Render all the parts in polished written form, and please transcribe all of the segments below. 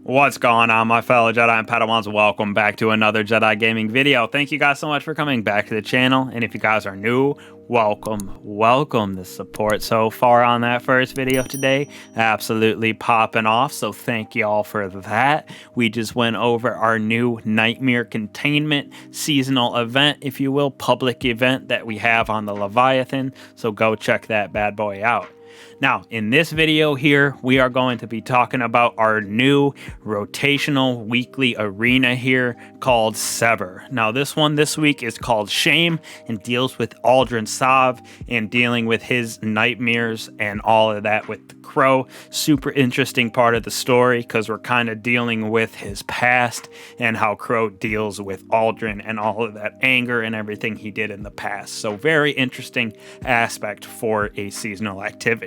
What's going on, my fellow Jedi and Padawans? Welcome back to another Jedi gaming video. Thank you guys so much for coming back to the channel, and if you guys are new, welcome. The support so far on that first video today, absolutely popping off, so thank y'all for that. We just went over our new Nightmare Containment seasonal event, if you will, public event that we have on the Leviathan, so go check that bad boy out. Now, in this video here, we are going to be talking about our new rotational weekly arena here called SEVER. Now, this one this week is called Shame and deals with Uldren Sav and dealing with his nightmares and all of that with the Crow. Super interesting part of the story because we're kind of dealing with his past and how Crow deals with Uldren and all of that anger and everything he did in the past. So very interesting aspect for a seasonal activity.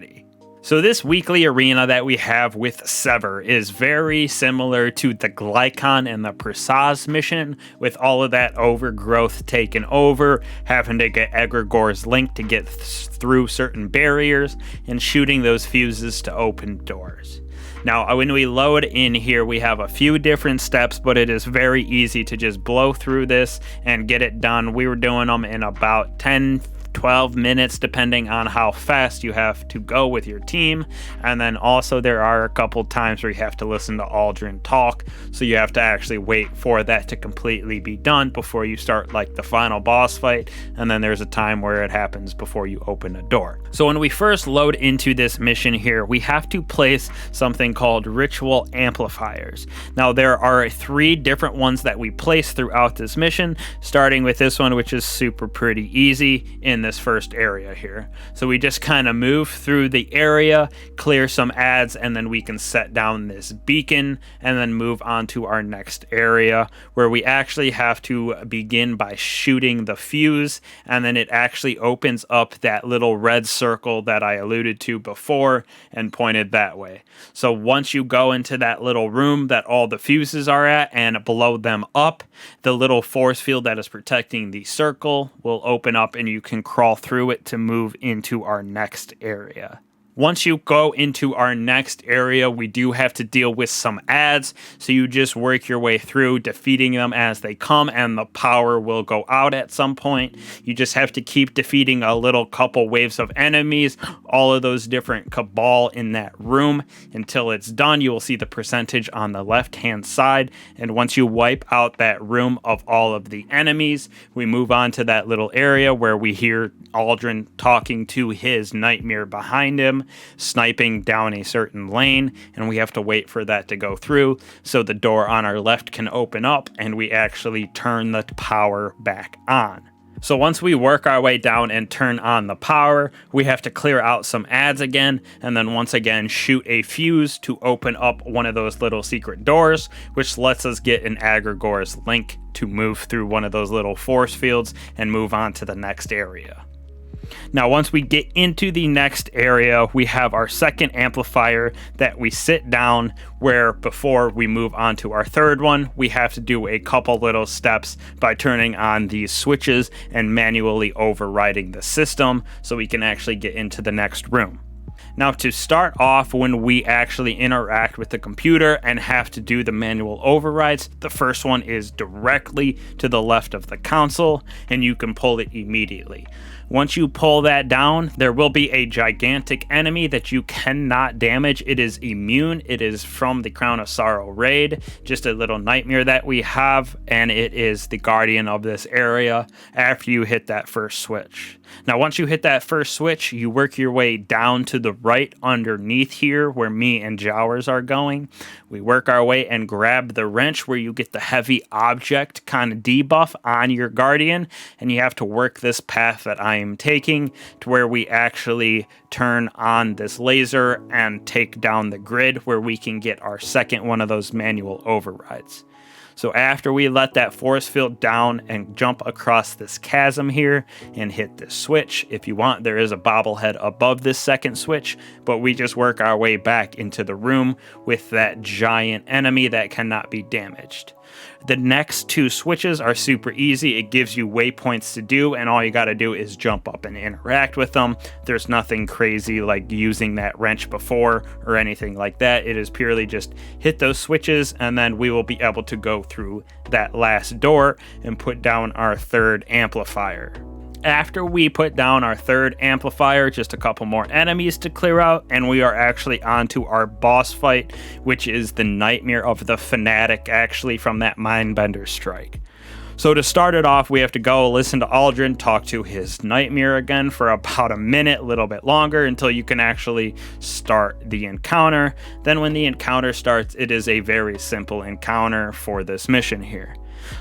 So this weekly arena that we have with SEVER is very similar to the Glycon and the Prasaz mission, with all of that overgrowth taken over, having to get egregores linked to get through certain barriers, and shooting those fuses to open doors. Now, when we load in here, we have a few different steps, but it is very easy to just blow through this and get it done. We were doing them in about 10-12 minutes, depending on how fast you have to go with your team. And then also there are a couple times where you have to listen to Uldren talk, so you have to actually wait for that to completely be done before you start like the final boss fight. And then there's a time where it happens before you open a door. So when we first load into this mission here, we have to place something called ritual amplifiers. Now there are 3 different ones that we place throughout this mission, starting with this one, which is super pretty easy in this first area here. So we just kind of move through the area, clear some ads, and then we can set down this beacon and then move on to our next area, where we actually have to begin by shooting the fuse, and then it actually opens up that little red circle that I alluded to before and pointed that way. So once you go into that little room that all the fuses are at and blow them up, the little force field that is protecting the circle will open up and you can crawl through it to move into our next area. Once you go into our next area, we do have to deal with some ads, so you just work your way through defeating them as they come, and the power will go out at some point. You just have to keep defeating a little couple waves of enemies, all of those different cabal in that room, until it's done. You will see the percentage on the left hand side, and once you wipe out that room of all of the enemies, we move on to that little area where we hear Uldren talking to his nightmare behind him, sniping down a certain lane, and we have to wait for that to go through so the door on our left can open up and we actually turn the power back on. So once we work our way down and turn on the power, we have to clear out some ads again, and then once again shoot a fuse to open up one of those little secret doors, which lets us get an egregore's link to move through one of those little force fields and move on to the next area. Now, once we get into the next area, we have our second amplifier that we sit down, where before we move on to our third one, we have to do a couple little steps by turning on these switches and manually overriding the system so we can actually get into the next room. Now, to start off, when we actually interact with the computer and have to do the manual overrides, the first one is directly to the left of the console, and you can pull it immediately. Once you pull that down, there will be a gigantic enemy that you cannot damage. It is immune. It is from the Crown of Sorrow raid, just a little nightmare that we have, and it is the guardian of this area after you hit that first switch. Now, once you hit that first switch, you work your way down to the right underneath here where me and Jowers are going. We work our way and grab the wrench where you get the heavy object kind of debuff on your guardian, and you have to work this path that I am taking to where we actually turn on this laser and take down the grid where we can get our second one of those manual overrides. So after we let that force field down and jump across this chasm here and hit this switch, if you want, there is a bobblehead above this second switch, but we just work our way back into the room with that giant enemy that cannot be damaged. The next 2 switches are super easy. It gives you waypoints to do, and all you got to do is jump up and interact with them. There's nothing crazy like using that wrench before or anything like that. It is purely just hit those switches, and then we will be able to go through that last door and put down our 3rd amplifier. After we put down our 3rd amplifier, just a couple more enemies to clear out, and we are actually on to our boss fight, which is the Nightmare of the Fanatic, actually from that Mindbender Strike. So to start it off, we have to go listen to Uldren talk to his nightmare again for about a minute, a little bit longer, until you can actually start the encounter. Then when the encounter starts, it is a very simple encounter for this mission here.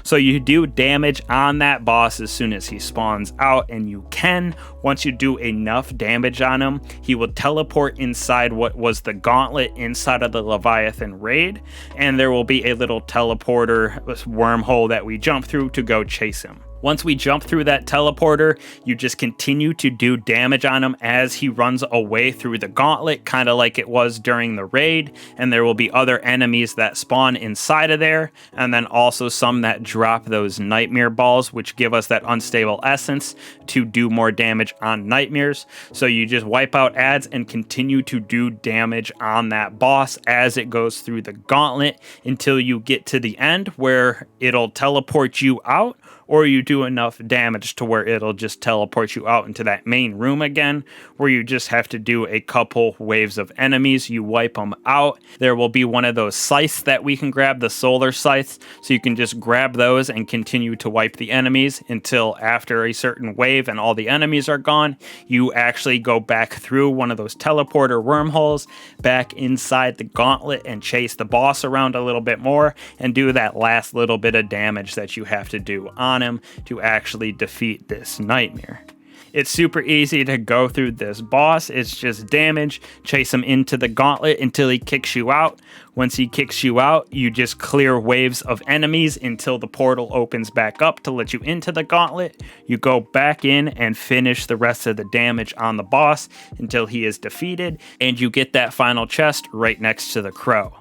So you do damage on that boss as soon as he spawns out, and you can, once you do enough damage on him, he will teleport inside what was the gauntlet inside of the Leviathan raid, and there will be a little teleporter wormhole that we jump through to go chase him. Once we jump through that teleporter, you just continue to do damage on him as he runs away through the gauntlet, kind of like it was during the raid, and there will be other enemies that spawn inside of there, and then also some that drop those nightmare balls, which give us that unstable essence to do more damage on nightmares. So you just wipe out ads and continue to do damage on that boss as it goes through the gauntlet until you get to the end where it'll teleport you out, or you do enough damage to where it'll just teleport you out into that main room again, where you just have to do a couple waves of enemies. You wipe them out. There will be one of those scythes that we can grab, the solar scythes, so you can just grab those and continue to wipe the enemies until after a certain wave and all the enemies are gone, you actually go back through one of those teleporter wormholes back inside the gauntlet and chase the boss around a little bit more and do that last little bit of damage that you have to do on him to actually defeat this nightmare. It's super easy to go through this boss. It's just damage, chase him into the gauntlet until he kicks you out. Once he kicks you out, you just clear waves of enemies until the portal opens back up to let you into the gauntlet. You go back in and finish the rest of the damage on the boss until he is defeated, and you get that final chest right next to the crow.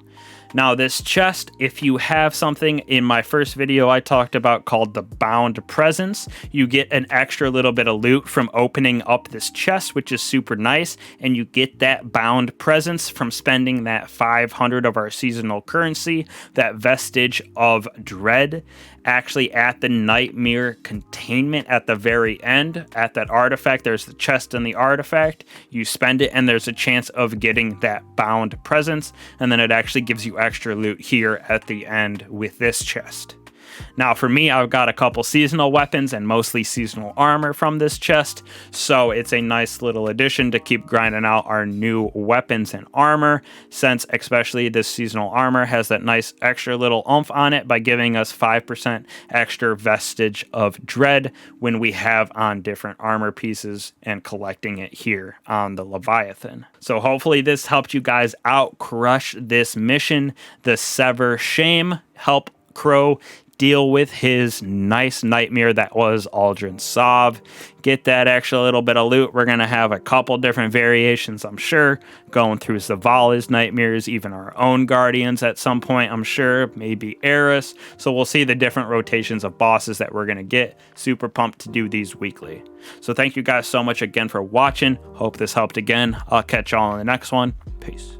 Now this chest, if you have something in my first video I talked about called the Bound Presence, you get an extra little bit of loot from opening up this chest, which is super nice, and you get that Bound Presence from spending that 500 of our seasonal currency, that Vestige of Dread, actually at the Nightmare containment at the very end. At that artifact, there's the chest and the artifact. You spend it and there's a chance of getting that Bound Presence, and then it actually gives you extra loot here at the end with this chest. Now for me, I've got a couple seasonal weapons and mostly seasonal armor from this chest, so it's a nice little addition to keep grinding out our new weapons and armor, since especially this seasonal armor has that nice extra little oomph on it by giving us 5% extra Vestige of Dread when we have on different armor pieces and collecting it here on the Leviathan. So hopefully this helped you guys out crush this mission, the Sever Shame, help Crow deal with his nice nightmare that was Uldren Sov. Get that extra little bit of loot. We're going to have a couple different variations, I'm sure, going through Zavala's nightmares, even our own Guardians at some point, I'm sure, maybe Eris. So we'll see the different rotations of bosses that we're going to get. Super pumped to do these weekly. So thank you guys so much again for watching. Hope this helped again. I'll catch y'all in the next one. Peace.